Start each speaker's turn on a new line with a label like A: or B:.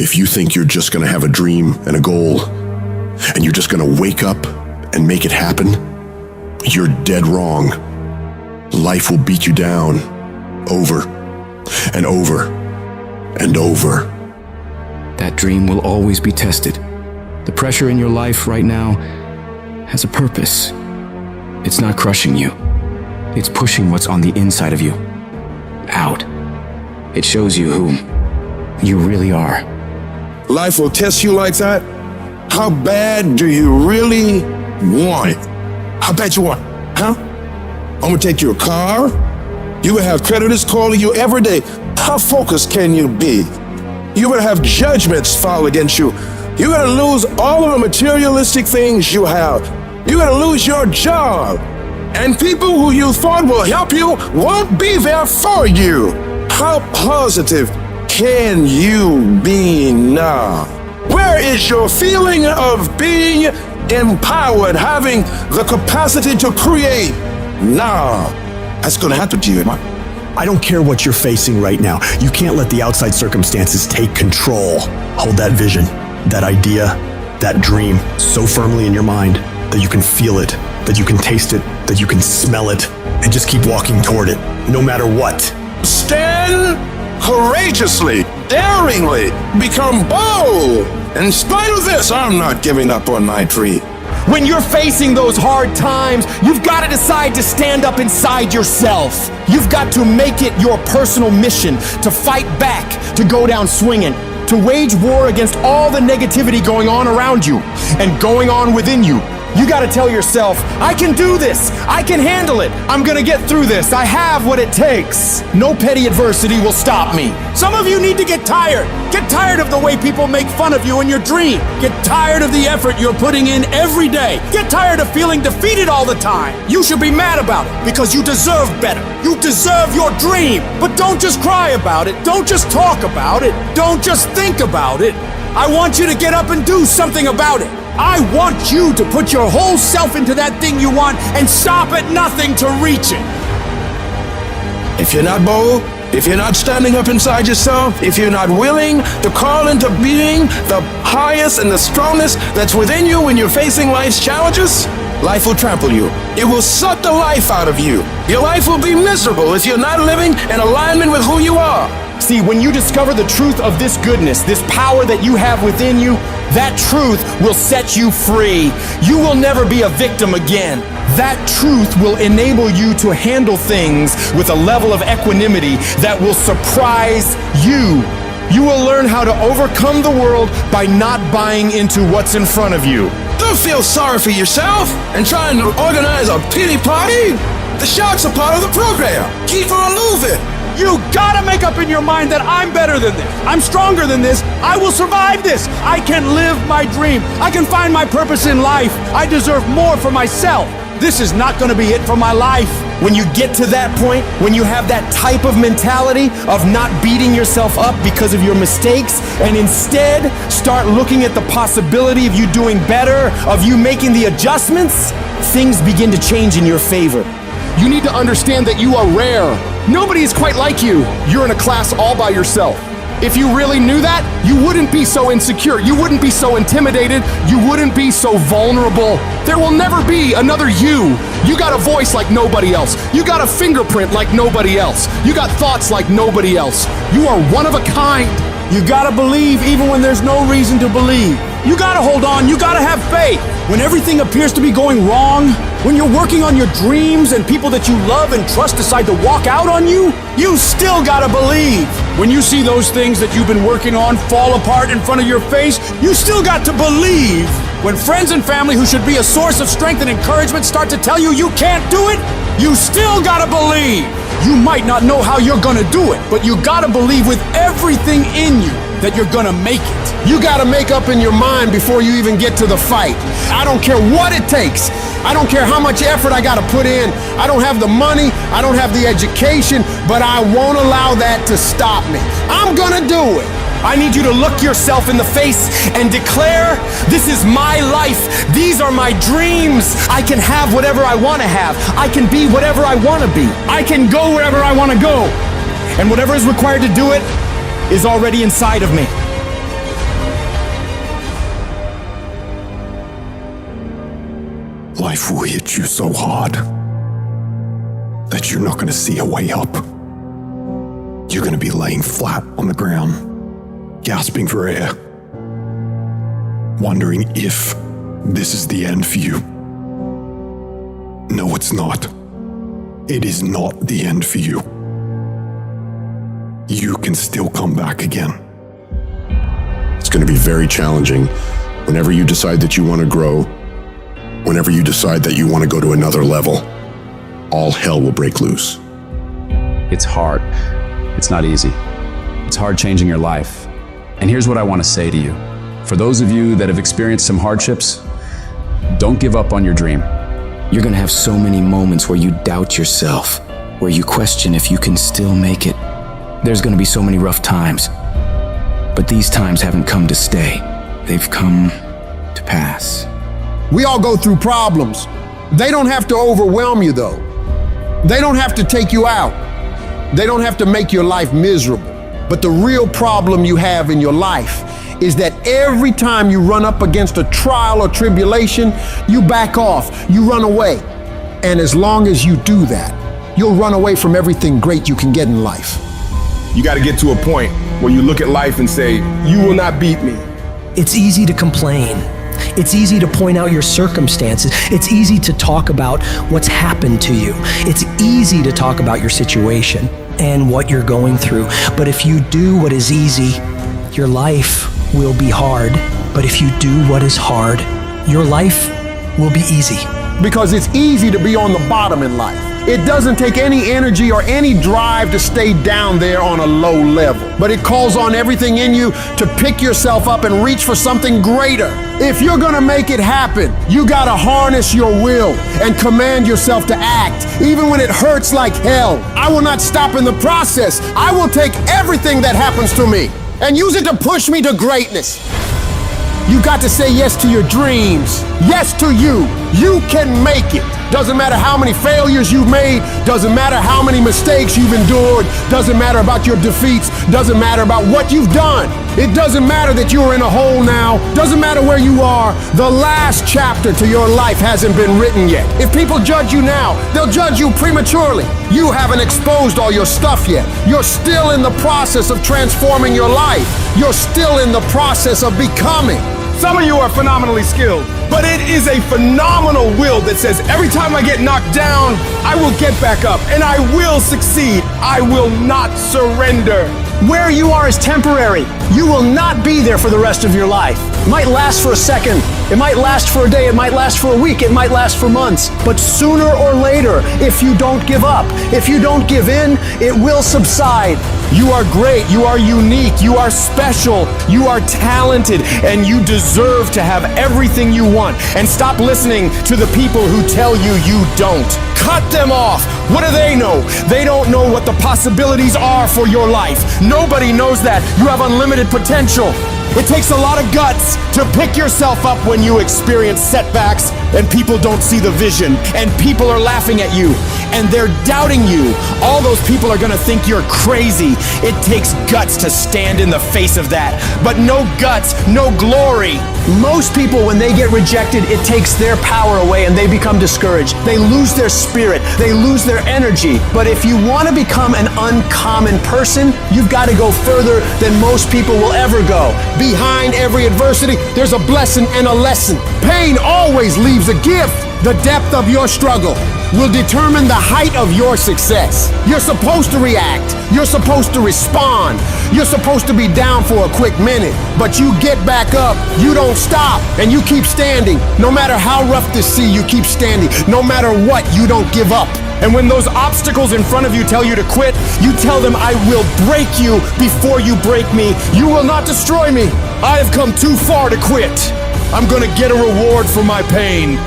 A: If you think you're just gonna have a dream and a goal, and you're just gonna wake up and make it happen, you're dead wrong. Life will beat you down over and over and over.
B: That dream will always be tested. The pressure in your life right now has a purpose. It's not crushing you. It's pushing what's on the inside of you out. It shows you who you really are.
C: Life will test you like that? How bad do you really want it? How bad you want it, huh? I'm gonna take your car. You will have creditors calling you every day. How focused can you be? You will have judgments filed against you. You're gonna lose all of the materialistic things you have. You're gonna lose your job. And people who you thought will help you won't be there for you. How positive can you be now? Where is your feeling of being empowered, having the capacity to create now? That's gonna happen to you, man.
D: I don't care what you're facing right now. You can't let the outside circumstances take control. Hold that vision, that idea, that dream so firmly in your mind that you can feel it, that you can taste it, that you can smell it, and just keep walking toward it, no matter what.
C: Stand courageously, daringly, become bold. In spite of this, I'm not giving up on my dream.
E: When you're facing those hard times, you've got to decide to stand up inside yourself. You've got to make it your personal mission to fight back, to go down swinging, to wage war against all the negativity going on around you and going on within you. You got to tell yourself, I can do this. I can handle it. I'm going to get through this. I have what it takes. No petty adversity will stop me. Some of you need to get tired. Get tired of the way people make fun of you in your dream. Get tired of the effort you're putting in every day. Get tired of feeling defeated all the time. You should be mad about it because you deserve better. You deserve your dream. But don't just cry about it. Don't just talk about it. Don't just think about it. I want you to get up and do something about it. I want you to put your whole self into that thing you want and stop at nothing to reach it.
C: If you're not bold, if you're not standing up inside yourself, if you're not willing to call into being the highest and the strongest that's within you when you're facing life's challenges, life will trample you. It will suck the life out of you. Your life will be miserable if you're not living in alignment with who you are.
E: See, when you discover the truth of this goodness, this power that you have within you, that truth will set you free. You will never be a victim again. That truth will enable you to handle things with a level of equanimity that will surprise you. You will learn how to overcome the world by not buying into what's in front of you.
C: Don't feel sorry for yourself and trying to organize a pity party. The sharks are part of the program. Keep on moving.
E: You gotta make up in your mind that I'm better than this. I'm stronger than this. I will survive this. I can live my dream. I can find my purpose in life. I deserve more for myself. This is not gonna be it for my life. When you get to that point, when you have that type of mentality of not beating yourself up because of your mistakes, and instead start looking at the possibility of you doing better, of you making the adjustments, things begin to change in your favor. You need to understand that you are rare. Nobody is quite like you. You're in a class all by yourself. If you really knew that, you wouldn't be so insecure. You wouldn't be so intimidated. You wouldn't be so vulnerable. There will never be another you. You got a voice like nobody else. You got a fingerprint like nobody else. You got thoughts like nobody else. You are one of a kind. You gotta believe even when there's no reason to believe. You gotta hold on. You gotta have faith. When everything appears to be going wrong, when you're working on your dreams and people that you love and trust decide to walk out on you, you still gotta believe. When you see those things that you've been working on fall apart in front of your face, you still got to believe. When friends and family who should be a source of strength and encouragement start to tell you you can't do it, you still gotta believe. You might not know how you're gonna do it, but you gotta believe with everything in you that you're gonna make it. You gotta make up in your mind before you even get to the fight. I don't care what it takes. I don't care how much effort I gotta put in. I don't have the money, I don't have the education, but I won't allow that to stop me. I'm gonna do it. I need you to look yourself in the face and declare, this is my life. These are my dreams. I can have whatever I wanna have. I can be whatever I wanna be. I can go wherever I wanna go. And whatever is required to do it is already inside of me.
C: life will hit you so hard that you're not going to see a way up. You're going to be laying flat on the ground, gasping for air, wondering if this is the end for you. No, it's not. It is not the end for you. You can still come back again.
A: It's going to be very challenging whenever you decide that you want to grow, whenever you decide that you want to go to another level. All hell will break loose.
F: It's hard. It's not easy. It's hard changing your life. And here's what I want to say to you. For those of you that have experienced some hardships, don't give up on your dream.
B: You're gonna have so many moments where you doubt yourself, where you question if you can still make it. There's gonna be so many rough times. But these times haven't come to stay. They've come to pass.
G: We all go through problems. They don't have to overwhelm you, though. They don't have to take you out. They don't have to make your life miserable. But the real problem you have in your life is that every time you run up against a trial or tribulation, you back off, you run away. And as long as you do that, you'll run away from everything great you can get in life.
C: You got to get to a point where you look at life and say, you will not beat me.
H: It's easy to complain. It's easy to point out your circumstances. It's easy to talk about what's happened to you. It's easy to talk about your situation and what you're going through. But if you do what is easy, your life will be hard. But if you do what is hard, your life will be easy.
G: Because it's easy to be on the bottom in life. It doesn't take any energy or any drive to stay down there on a low level. But it calls on everything in you to pick yourself up and reach for something greater. If you're gonna make it happen, you gotta harness your will and command yourself to act, even when it hurts like hell. I will not stop in the process. I will take everything that happens to me and use it to push me to greatness. You got to say yes to your dreams. Yes to you. You can make it. Doesn't matter how many failures you've made. Doesn't matter how many mistakes you've endured. Doesn't matter about your defeats. Doesn't matter about what you've done. It doesn't matter that you're in a hole now. Doesn't matter where you are. The last chapter to your life hasn't been written yet. If people judge you now, they'll judge you prematurely. You haven't exposed all your stuff yet. You're still in the process of transforming your life. You're still in the process of becoming.
C: Some of you are phenomenally skilled, but it is a phenomenal will that says every time I get knocked down, I will get back up and I will succeed. I will not surrender.
H: Where you are is temporary. You will not be there for the rest of your life. It might last for a second. It might last for a day. It might last for a week. It might last for months. But sooner or later, if you don't give up, if you don't give in, it will subside.
E: You are great, you are unique, you are special, you are talented, and you deserve to have everything you want. And stop listening to the people who tell you you don't. Cut them off. What do they know? They don't know what the possibilities are for your life. Nobody knows that. You have unlimited potential. It takes a lot of guts to pick yourself up when you experience setbacks and people don't see the vision and people are laughing at you and they're doubting you. All those people are gonna think you're crazy. It takes guts to stand in the face of that, but no guts, no glory.
H: Most people, when they get rejected, it takes their power away and they become discouraged. They lose their spirit. They lose their energy. But if you want to become an uncommon person, you've got to go further than most people will ever go.
G: Behind every adversity, there's a blessing and a lesson. Pain always leaves a gift. The depth of your struggle will determine the height of your success. You're supposed to react. You're supposed to respond. You're supposed to be down for a quick minute, but you get back up. You don't stop, and you keep standing. No matter how rough the sea, you keep standing. No matter what, you don't give up.
E: And when those obstacles in front of you tell you to quit, you tell them, I will break you before you break me. You will not destroy me. I have come too far to quit. I'm gonna get a reward for my pain.